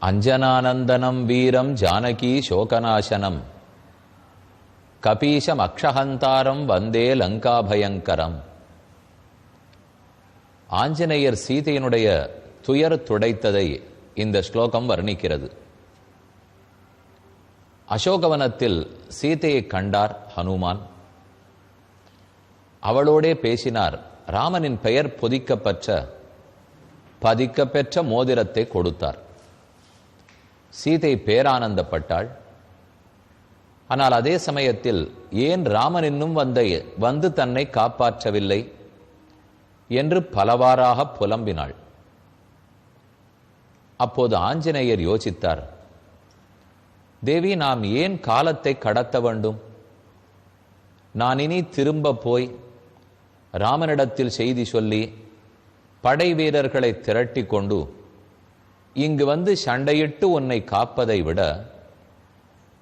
அஞ்சனானந்தனம் வீரம் ஜானகி சோகநாசனம் கபீஷம் அக்ஷஹந்தாரம் வந்தே லங்காபயங்கரம். ஆஞ்சநேயர் சீதையினுடைய துயர் துடைத்ததை இந்த ஸ்லோகம் வர்ணிக்கிறது. அசோகவனத்தில் சீதையை கண்டார் ஹனுமான். அவளோடே பேசினார். ராமனின் பெயர் பதிக்கப்பெற்ற மோதிரத்தை கொடுத்தார். சீதை பேரானந்தப்பட்டாள். ஆனால் அதே சமயத்தில் ஏன் ராமன் இன்னும் வந்து தன்னை காப்பாற்றவில்லை என்று பலவாறாக புலம்பினாள். அப்போது ஆஞ்சநேயர் யோசித்தார், தேவி, நாம் ஏன் காலத்தை கடத்த வேண்டும்? நான் இனி திரும்ப போய் ராமனிடத்தில் செய்தி சொல்லி படை வீரர்களை திரட்டி கொண்டு இங்கு வந்து சண்டையிட்டு உன்னை காப்பதை விட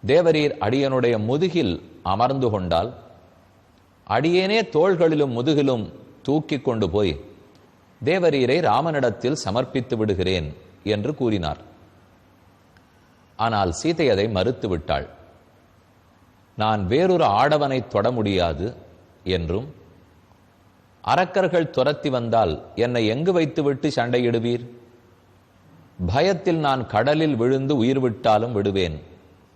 தேவரீர் அடியனுடைய முதுகில் அமர்ந்து கொண்டால் அடியேனே தோள்களிலும் முதுகிலும் தூக்கி கொண்டு போய் தேவரீரை ராமனிடத்தில் சமர்ப்பித்து விடுகிறேன் என்று கூறினார். ஆனால் சீதை அதை மறுத்து விட்டாள். நான் வேறொரு ஆடவனை தொட முடியாது என்றும், அரக்கர்கள் துரத்தி வந்தால் என்னை எங்கு வைத்துவிட்டு சண்டையிடுவீர்? பயத்தில் நான் கடலில் விழுந்து உயிர் விட்டாலும் விடுவேன்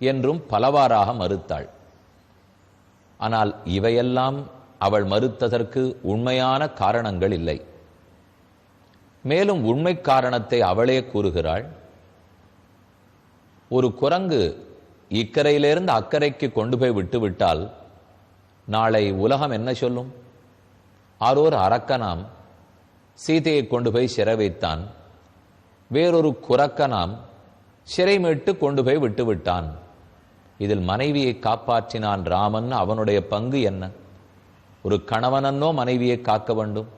என்றும் பலவாறாக மறுத்தாள். ஆனால் இவையெல்லாம் அவள் மறுத்ததற்கு உண்மையான காரணங்கள் இல்லை. மேலும் உண்மை காரணத்தை அவளே கூறுகிறாள். ஒரு குரங்கு இக்கரையிலிருந்து அக்கறைக்கு கொண்டு போய் விட்டுவிட்டால் நாளை உலகம் என்ன சொல்லும்? ஆரோர் அரக்கனாம் சீதையை கொண்டு போய் சிறை வைத்தான், வேறொரு குரக்கனாம் சிறை மீட்டு கொண்டு போய் விட்டுவிட்டான். இதில் மனைவியை காப்பாற்றினான் ராமன், அவனுடைய பங்கு என்ன? ஒரு கணவனன்னோ மனைவியை காக்க வேண்டும்?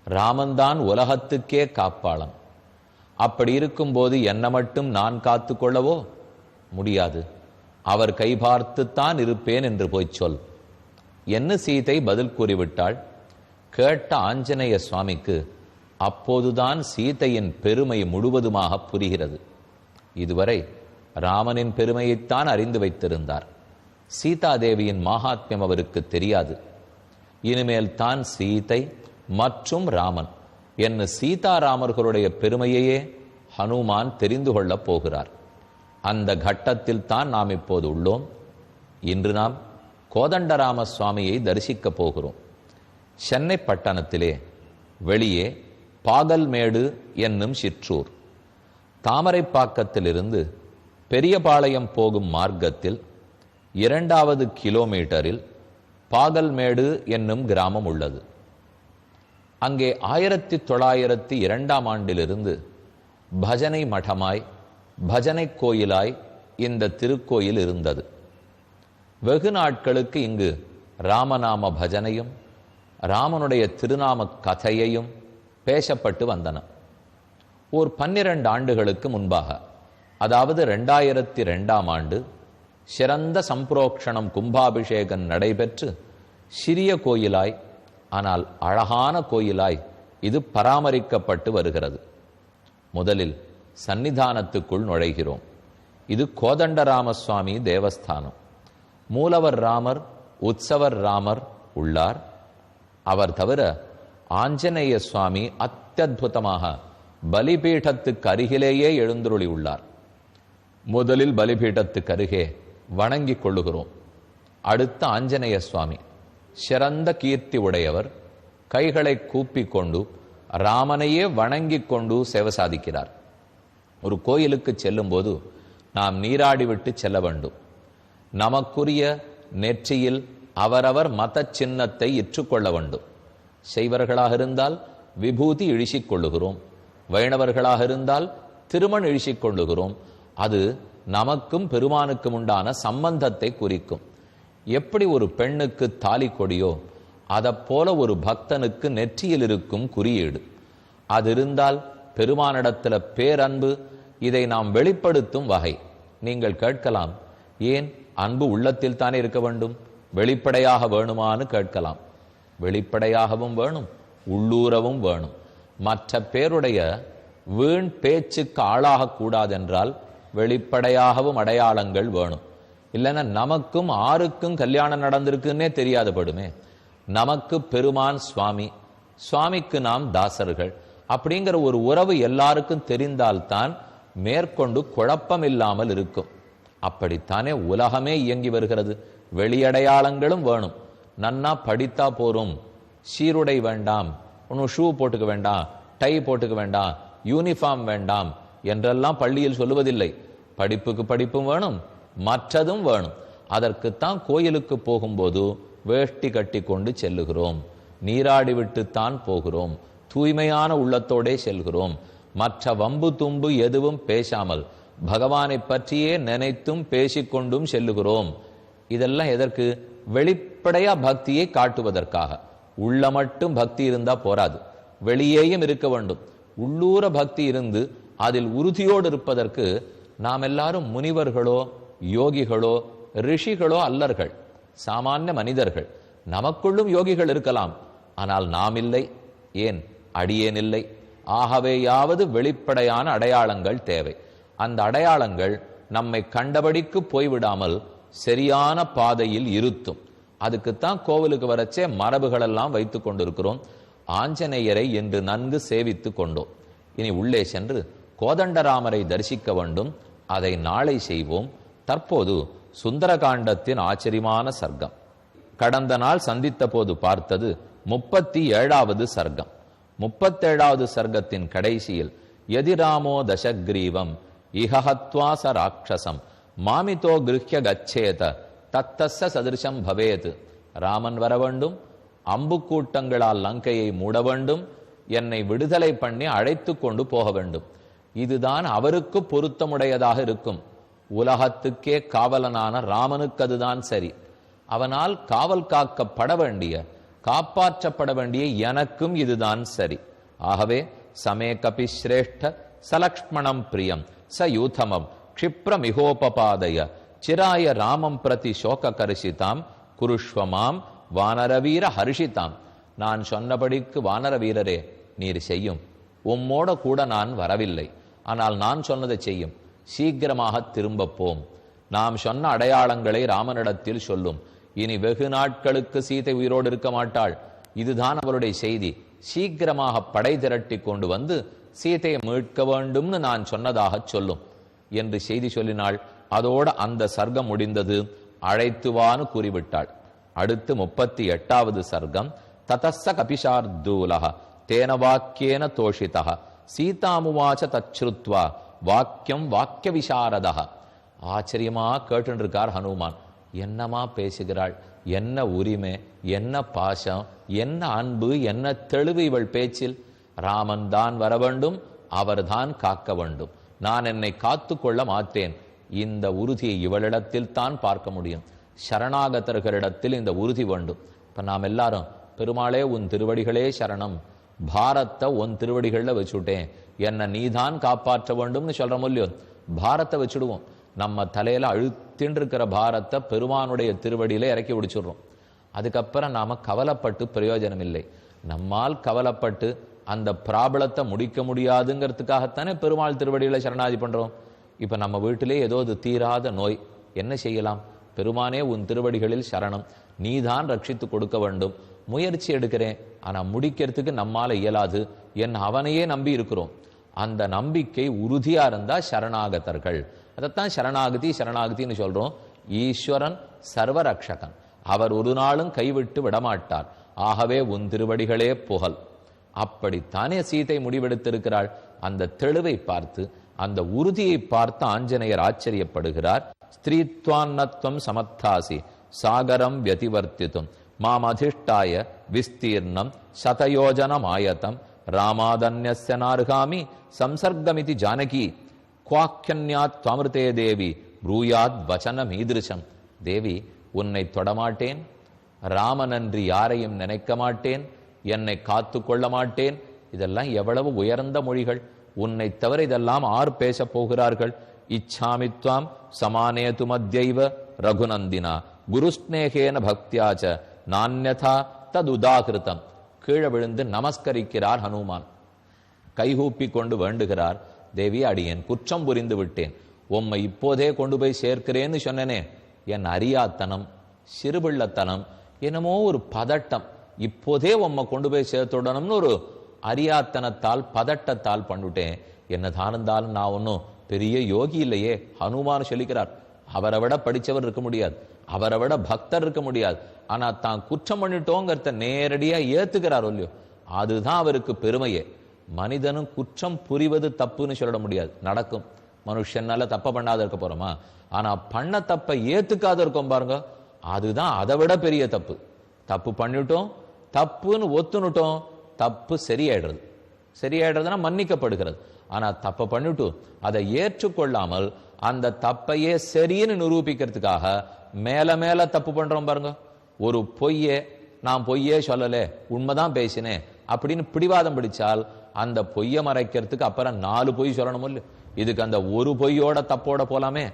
ராமன் தான் உலகத்துக்கே காப்பாளன். அப்படி இருக்கும்போது என்ன மட்டும் நான் காத்து கொள்ளவோ முடியாது. அவர் கைபார்த்துத்தான் இருப்பேன் என்று போய் சொல் என்ன சீதை பதில் கூறிவிட்டாள். கேட்ட ஆஞ்சநேய சுவாமிக்கு அப்போதுதான் சீதையின் பெருமை முழுவதுமாக புரிகிறது. இதுவரை ராமனின் பெருமையைத்தான் அறிந்து வைத்திருந்தார். சீதாதேவியின் மகாத்மியம் அவருக்கு தெரியாது. இனிமேல் தான் சீதை மற்றும் ராமன் என்ன சீதாராமர்களுடைய பெருமையையே ஹனுமான் தெரிந்து கொள்ளப் போகிறார். அந்த கட்டத்தில் தான் நாம் இப்போது உள்ளோம். இன்று நாம் கோதண்டராம சுவாமியை தரிசிக்கப் போகிறோம். சென்னை பட்டணத்திலே வெளியே பாகல்மேடு என்னும் சிற்றூர், தாமரைப்பாக்கத்திலிருந்து பெரியபாளையம் போகும் மார்க்கத்தில் 2வது கிலோமீட்டரில் பாகல்மேடு என்னும் கிராமம் உள்ளது. அங்கே 1902ஆம் ஆண்டிலிருந்து பஜனை மடமாய் பஜனை கோயிலாய் இந்த திருக்கோயில் இருந்தது. வெகு நாட்களுக்கு இங்கு ராமநாம பஜனையும் ராமனுடைய திருநாம கதையையும் பேசப்பட்டு வந்தன. ஓர் 12 ஆண்டுகளுக்கு முன்பாக, அதாவது 2002ஆம் ஆண்டு, சிறந்த சம்புரோக்ஷணம் கும்பாபிஷேகம் நடைபெற்று சிறிய கோயிலாய், ஆனால் அழகான கோயிலாய் இது பராமரிக்கப்பட்டு வருகிறது. முதலில் சன்னிதானத்துக்குள் நுழைகிறோம். இது கோதண்டராமசுவாமி தேவஸ்தானம். மூலவர் ராமர், உற்சவர் ராமர் உள்ளார். அவர் தவிர ஆஞ்சநேய சுவாமி அத்தியுதமாக பலிபீடத்துக்கு அருகிலேயே எழுந்துருளி உள்ளார். முதலில் பலிபீடத்துக்கு அருகே வணங்கிக் கொள்ளுகிறோம். அடுத்த ஆஞ்சநேய சுவாமி சிறந்த கீர்த்தி உடையவர். கைகளை கூப்பிக் கொண்டு ராமனையே வணங்கிக் கொண்டு சேவை சாதிக்கிறார். ஒரு கோயிலுக்கு செல்லும் போது நாம் நீராடிவிட்டு செல்ல வேண்டும். நமக்குரிய நெற்றியில் அவரவர் மத சின்னத்தை இற்றுக்கொள்ள வேண்டும். செய்வர்களாக இருந்தால் விபூதி இழிசிக் கொள்ளுகிறோம், வைணவர்களாக இருந்தால் திருமண் இழிசிக் கொள்ளுகிறோம். அது நமக்கும் பெருமானுக்கும் உண்டான சம்பந்தத்தை குறிக்கும். எப்படி ஒரு பெண்ணுக்கு தாலி கொடியோ அதைப்போல ஒரு பக்தனுக்கு நெற்றியில் இருக்கும் குறியீடு. அது இருந்தால் பெருமானிடத்தில் பேரன்பு, இதை நாம் வெளிப்படுத்தும் வகை. நீங்கள் கேட்கலாம், ஏன் அன்பு உள்ளத்தில் தானே இருக்க வேண்டும், வெளிப்படையாக வேணுமான்னு கேட்கலாம். வெளிப்படையாகவும் வேணும், உள்ளூரவும் வேணும். மற்ற பேருடைய வீண் பேச்சுக்கு ஆளாக கூடாதென்றால் வெளிப்படையாகவும் அடையாளங்கள் வேணும். இல்லைன்னா நமக்கும் ஆருக்கும் கல்யாணம் நடந்திருக்குன்னே தெரியாத படுமே. நமக்கு பெருமான் சுவாமி, சுவாமிக்கு நாம் தாசர்கள் அப்படிங்கிற ஒரு உறவு எல்லாருக்கும் தெரிந்தால்தான் மேற்கொண்டு குழப்பம் இல்லாமல் இருக்கும். அப்படித்தானே உலகமே இயங்கி வருகிறது. வெளியடையாளங்களும் வேணும். நன்னா படித்தா போரும், சீருடை வேண்டாம், ஒன்றும் ஷூ போட்டுக்க வேண்டாம், டை போட்டுக்க வேண்டாம், யூனிஃபார்ம் வேண்டாம் என்றெல்லாம் பள்ளியில் சொல்லுவதில்லை. படிப்புக்கு படிப்பும் வேணும், மற்றதும் வேணும். அதற்குத்தான் கோயிலுக்கு போகும்போது வேஷ்டி கட்டி கொண்டு செல்லுகிறோம், நீராடி விட்டுத்தான் போகிறோம், தூய்மையான உள்ளத்தோடே செல்கிறோம். மற்ற வம்பு தும்பு எதுவும் பேசாமல் பகவானை பற்றியே நினைத்தும் பேசிக்கொண்டும் செல்லுகிறோம். இதெல்லாம் எதற்கு? வெளிப்படையா பக்தியை காட்டுவதற்காக. உள்ள மட்டும் பக்தி இருந்தா போராது, வெளியேயும் இருக்க வேண்டும். உள்ளூர பக்தி இருந்து அதில் உறுதியோடு இருப்பதற்கு நாம் எல்லாரும் முனிவர்களோ யோகிகளோ ரிஷிகளோ அல்லர்கள், சாமானிய மனிதர்கள். நமக்குள்ளும் யோகிகள் இருக்கலாம், ஆனால் நாம் இல்லை. ஏன்? அடியேன் இல்லை. ஆகவேயாவது வெளிப்படையான அடையாளங்கள் தேவை. அந்த அடையாளங்கள் நம்மை கண்டபடிக்கு போய்விடாமல் சரியான பாதையில் இருத்தும். அதுக்குத்தான் கோவிலுக்கு வரச்சே மரபுகளெல்லாம் வைத்து கொண்டிருக்கிறோம். ஆஞ்சநேயரை என்று நன்கு சேவித்து கொண்டோம். இனி உள்ளே சென்று கோதண்டராமரை தரிசிக்க வேண்டும். அதை நாளை செய்வோம். தற்போது சுந்தரகாண்டத்தின் ஆச்சரியமான சர்க்கம். கடந்த நாள் சந்தித்த போது பார்த்தது 37வது சர்க்கம். 37வது சர்க்கத்தின் கடைசியில் யதிராமோ தசக்ரீவம் இஹத்வாச ராட்சசம் மாமிதோ கிருஹ்ய கச்சேத தத்தஸ்ஸ சதிருஷம் பவேத். ராமன் வர வேண்டும், அம்பு கூட்டங்களால் லங்கையை மூட வேண்டும், என்னை விடுதலை பண்ணி அழைத்து கொண்டு போக வேண்டும். இதுதான் அவருக்கு பொருத்தமுடையதாக இருக்கும். உலகத்துக்கே காவலனான ராமனுக்கு அதுதான் சரி. அவனால் காவல் காக்கப்பட வேண்டிய, காப்பாற்றப்பட வேண்டிய எனக்கும் இதுதான் சரி. ஆகவே சமே கபி சிரேஷ்ட சலக்ஷ்மணம் பிரியம் ச யூதமம் க்ஷிப்ரமிகோபபாதய சிராய ராமம் பிரதி சோக கரிசிதாம் குருஷ்வமாம் வானரவீர ஹர்ஷிதாம். நான் சொன்னபடிக்கு வானர வீரரே நீர் செய்யும். உம்மோட கூட நான் வரவில்லை, ஆனால் நான் சொன்னதை செய்யும். சீக்கிரமாக திரும்பப்போம். நாம் சொன்ன அடையாளங்களை ராமனிடத்தில் சொல்லும். இனி வெகு நாட்களுக்கு சீதை உயிரோடு இருக்க மாட்டாள். இதுதான் அவருடைய செய்தி. சீக்கிரமாக படை திரட்டி கொண்டு வந்து சீதையை மீட்க வேண்டும்னு நான் சொன்னதாக சொல்லும் என்று செய்தி சொல்லினாள். அதோட அந்த சர்க்கம் முடிந்தது. அழைத்துவான்னு கூறிவிட்டாள். அடுத்து 38வது சர்க்கம். ததஸ்ஸ கபிஷார்தூலஹ தேன வாக்கியேன தோஷிதஹ சீதாமுவாச்ச தச்ருத்வா வாக்கியம் வாக்கிய விசாரதஹ. ஆச்சரியமா கேட்டுருக்கார் ஹனுமான். என்னமா பேசுகிறாள், என்ன உரிமை, என்ன பாசம், என்ன அன்பு, என்ன தெளிவு இவள் பேச்சில். ராமன் தான் வர வேண்டும், அவர்தான் காக்க வேண்டும். நான் என்னை காத்து கொள்ள மாட்டேன். இந்த உறுதியை இவளிடத்தில் தான் பார்க்க முடியும். சரணாகதர்களிடத்தில் இந்த உறுதி வேண்டும். இப்ப நாம் எல்லாரும் பெருமாளே உன் திருவடிகளே சரணம், பாரத்தை உன் திருவடிகளில் வச்சுட்டேன், என்னை நீதான் காப்பாற்ற வேண்டும்னு சொல்றோம் இல்லையோ. பாரத்தை வச்சுடுவோம். நம்ம தலையில அழுத்தின்னு இருக்கிற பாரத்தை பெருமானுடைய திருவடியில இறக்கி விடிச்சிடுறோம். அதுக்கப்புறம் நாம கவலைப்பட்டு பிரயோஜனம் இல்லை. நம்மால் கவலைப்பட்டு அந்த பிராபலத்தை முடிக்க முடியாதுங்கிறதுக்காகத்தானே பெருமாள் திருவடியில சரணாதி பண்றோம். இப்ப நம்ம வீட்டிலே ஏதோ அது தீராத நோய், என்ன செய்யலாம்? பெருமானே உன் திருவடிகளில் சரணம், நீதான் ரட்சித்து கொடுக்க வேண்டும். முயற்சி எடுக்கிறேன், ஆனா முடிக்கிறதுக்கு நம்மால இயலாது. என் அவனையே நம்பி இருக்கிறோம். அந்த நம்பிக்கை உறுதியா இருந்தா சரணாகதர்கள். அதைத்தான் சரணாகதி சரணாகதின்னு சொல்றோம். ஈஸ்வரன் சர்வரக்ஷகன், அவர் ஒரு நாளும் கைவிட்டு விடமாட்டார். ஆகவே உன் திருவடிகளே புகழ். அப்படித்தானே சீதை முடிவெடுத்திருக்கிறாள். அந்த தெளிவை பார்த்து, அந்த உறுதியை பார்த்து ஆஞ்சநேயர் ஆச்சரியப்படுகிறார். ஸ்திரீத்வான்னத்வம் சமத்தாசி சாகரம் வியதிவர்த்தித்தும் மாம் அதிஷ்டாய விஸ்தீர்ணம் சதயோஜனம் ஆயத்தம் ராமாதன்யஸ்ய நார்காமி சம்சர்கமிதி ஜானகி குவாக்கியன்யாத் துவமிருதே தேவி ப்ரூயாத் வச்சன மீதிருஷம். தேவி, உன்னை தொடமாட்டேன், ராமனன்றி யாரையும் நினைக்க மாட்டேன், என்னை காத்து கொள்ள மாட்டேன். இதெல்லாம் எவ்வளவு உயர்ந்த மொழிகள்! உன்னை தவிர இதெல்லாம் ஆர் பேச போகிறார்கள்? இச்சாமித்வாம் சமானேது மத்யைவ ரகுநந்தினா குருஸ்நேகேன பக்தியாச்ச நான்யதா ததுதாகிருதம். கீழே விழுந்து நமஸ்கரிக்கிறார் ஹனுமான். கைகூப்பி கொண்டு வேண்டுகிறார். தேவி, அடியேன் குற்றம் புரிந்து விட்டேன், உம்மை இப்போதே கொண்டு போய் சேர்க்கிறேன்னு சொன்னனே, என் அறியாத்தனம், சிறுபிள்ளத்தனம், என்னமோ ஒரு பதட்டம், இப்போதே உம்மை கொண்டு போய் சேர்த்துடணும்னு ஒரு அறியாத்தனத்தால் பதட்டத்தால் பண்ணிட்டேன். என்னதான் இருந்தாலும் நான் ஒன்றும் பெரிய யோகி இல்லையே. ஹனுமான் சொல்லிக்கிறார், அவரை விட படித்தவர் இருக்க முடியாது, அவரை விட பக்தர் இருக்க முடியாது. ஆனா தான் குற்றம் பண்ணிட்டோங்கிறத நேரடியா ஏத்துக்கிறார் இல்லையோ, அதுதான் அவருக்கு பெருமையே. மனிதனும் குற்றம் புரிவது தப்புன்னு சொல்லிட முடியாது, நடக்கும். மனுஷனால தப்ப பண்ணாத இருக்க போறோமா? ஆனா பண்ண தப்பை ஏத்துக்காத இருக்கோம் பாருங்க, அதுதான் அதை விட பெரிய தப்பு. தப்பு பண்ணிட்டோம், தப்புன்னு ஒத்துனுட்டோம், தப்பு சரியாயிடுறது. சரியாயிடுறதுன்னா மன்னிக்கப்படுகிறது. ஆனா தப்ப பண்ணிட்டு அதை ஏற்றுக்கொள்ளாமல் அந்த தப்பையே சரின்னு நிரூபிக்கிறதுக்காக மேல மேல தப்பு பண்றோம் பாருங்க. ஒரு பொய்யே, நான் பொய்யே சொல்லலே, உண்மைதான் பேசினேன் அப்படின்னு பிடிவாதம் பிடிச்சால் அந்த பொய்யை மறைக்கிறதுக்கு அப்புறம் 4 பொய் சொல்லணும் இல்லையோ. இதுக்கு அந்த ஒரு பொய்யோட தப்போட போலாமே.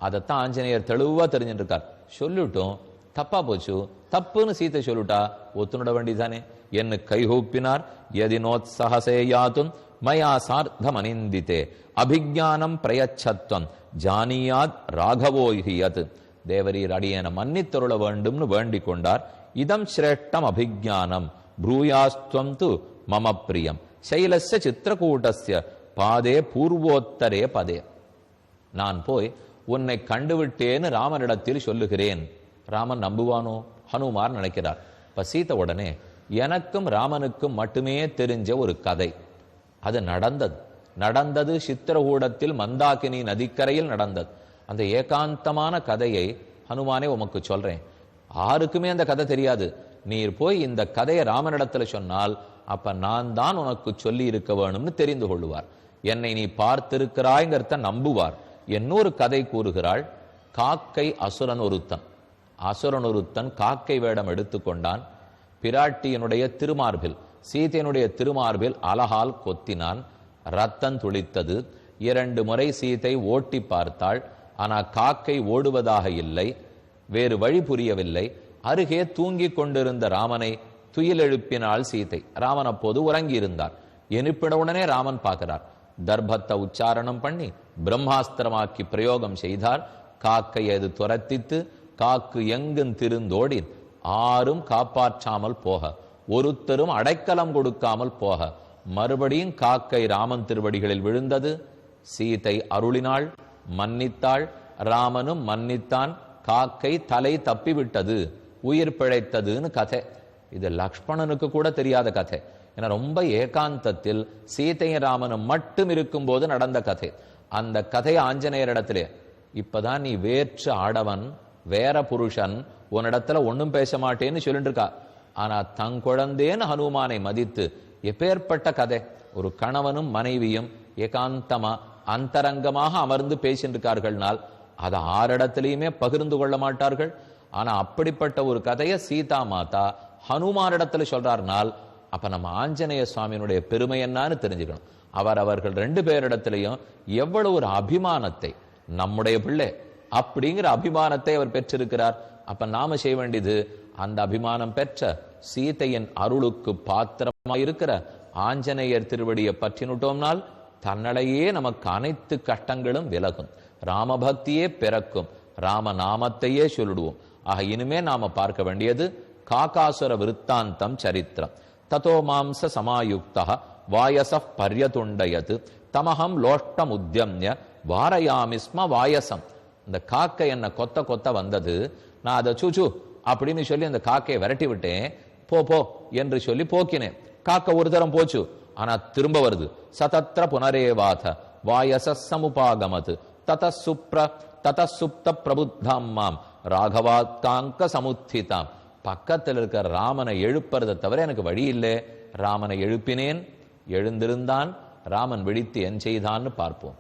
அதைத்தான் ஆஞ்சநேயர் தெளிவா தெரிஞ்சுட்டு இருக்கார். சொல்லிட்டோம், தப்பா போச்சு, தப்புன்னு சீத்தை சொல்லிட்டா ஒத்துணுட வேண்டிதானே. என்ன கைகூப்பினார். யதினோத்சஹசேயாத்தும் மயா சார்த்தம் அனிந்தித்தே அபிஜானம் பிரயச்சத்வம் ஜானியாத் ராகவோஹியத். தேவரீர், அடியேன மன்னித்தருள வேண்டும்னு வேண்டிக் கொண்டார். இதம் சிரேஷ்டம் அபிஜானம் ப்ரூயாஸ்துவம் து மம பிரியம் சைலஸ்ய சித்திரகூட்டஸ்ய பாதே பூர்வோத்தரே பதே. நான் போய் உன்னை கண்டுவிட்டேன்னு ராமனிடத்தில் சொல்லுகிறேன். ராமன் நம்புவானோ? ஹனுமார் நினைக்கிறார். இப்ப சீதை உடனே, எனக்கும் ராமனுக்கும் மட்டுமே தெரிஞ்ச ஒரு கதை, அது நடந்தது சித்திரகூடத்தில் மந்தாகினி நதிக்கரையில் நடந்தது. அந்த ஏகாந்தமான கதையை ஹனுமானே உமக்கு சொல்றேன். யாருக்குமே அந்த கதை தெரியாது. நீர் போய் இந்த கதையை ராமனிடத்துல சொன்னால் அப்ப நான் தான் உனக்கு சொல்லி இருக்க வேணும்னு தெரிந்து கொள்ளுவார். என்னை நீ பார்த்திருக்கிறாய்ங்கிறத நம்புவார். இன்னொரு கதை கூறுகிறாள். காக்கை அசுரன் ஒருத்தன் காக்கை வேடம் எடுத்துக்கொண்டான். பிராட்டியினுடைய திருமார்பில், சீதையினுடைய திருமார்பில் அலகால் கொத்தினான். ரத்தம் துளித்தது. 2 முறை சீதை ஓட்டி பார்த்தாள். ஆனா காக்கை ஓடுவதாக இல்லை, வேறு வழி புரியவில்லை. அருகே தூங்கிக் கொண்டிருந்த ராமனை துயில் எழுப்பினாள் சீதை. ராமன் அப்போது உறங்கி இருந்தார். எழுப்பின உடனே ராமன் பார்க்கிறார். தர்பத்தை உச்சாரணம் பண்ணி பிரம்மாஸ்திரமாக்கி பிரயோகம் செய்தார். காக்கை அது துரத்தித்து காக்கு எங்கும் திருந்தோடி, ஆரும் காப்பாற்றாமல் போக, ஒருத்தரும் அடைக்கலம் கொடுக்காமல் போக, மறுபடியும் காக்கை ராமன் திருவடிகளில் விழுந்தது. சீதை அருளினாள், மன்னித்தாள். ராமனும் மன்னித்தான். காக்கை தலை தப்பிவிட்டது, உயிர் பிழைத்ததுன்னு கதை. இது லக்ஷ்மணனுக்கு கூட தெரியாத கதை. ஏன்னா ரொம்ப ஏகாந்தத்தில் சீதையும் ராமனும் மட்டும் இருக்கும் போது நடந்த கதை. அந்த கதையை ஆஞ்சநேயரிடத்திலே, இப்பதான் நீ வேற்று ஆடவன், வேற புருஷன், உன்னிடத்துல ஒன்னும் பேச மாட்டேன்னு சொல்லிட்டு இருக்கா. ஆனா தன் குழந்தேன்னு ஹனுமானை மதித்து, எப்பேற்பட்ட கதை. ஒரு கணவனும் மனைவியும் ஏகாந்தமா அந்தரங்கமாக அமர்ந்து பேசின்றிருக்கார்கள்னால் அதை 6 இடத்திலையுமே பகிர்ந்து கொள்ள மாட்டார்கள். ஆனா அப்படிப்பட்ட ஒரு கதையை சீதா மாதா ஹனுமானிடத்துல சொல்றார்னால் அப்ப நம்ம ஆஞ்சநேய சுவாமியினுடைய பெருமை என்னன்னு தெரிஞ்சுக்கணும். அவர்கள் 2 பேரிடத்திலையும் எவ்வளவு ஒரு அபிமானத்தை, நம்முடைய பிள்ளை அப்படிங்கிற அபிமானத்தை அவர் பெற்றிருக்கிறார். அப்ப நாம செய்ய வேண்டியது, அந்த அபிமானம் பெற்ற சீதையின் அருளுக்கு பாத்திரமாயிருக்கிற ஆஞ்சநேயர் திருவடியை பற்றினுட்டோம்னால் தன்னடையே நமக்கு அனைத்து கஷ்டங்களும் விலகும். ராமபக்தியே பிறக்கும். ராம நாமத்தையே சொல்லிடுவோம். ஆக இனிமே நாம பார்க்க வேண்டியது காகாசுர விருத்தாந்தம் சரித்திரம். ததோ மாம்ச சமாயுக்தா வாயச பர்யதுண்டயது தமஹம் லோஷ்டம் உத்யம்ய வாரயாமிஸ்ம வாயசம். இந்த காக்கை என்ன கொத்த வந்தது, நான் அதை சூச்சு அப்படின்னு சொல்லி அந்த காக்கையை விரட்டி விட்டேன். போ என்று சொல்லி போக்கினேன். காக்கை ஒரு தரம் போச்சு, ஆனா திரும்ப வருது. சதத்ர புனரேவாத வாயச சமுபாகமது ததசுப்த பிரபுத்தாம் மாம் ராகவாத்காங்க சமுத்திதாம். பக்கத்தில் இருக்கிற ராமனை எழுப்புறதை தவிர எனக்கு வழி இல்லை. ராமனை எழுப்பினேன், எழுந்திருந்தான். ராமன் விழித்து என் செய்தான்னு பார்ப்போம்.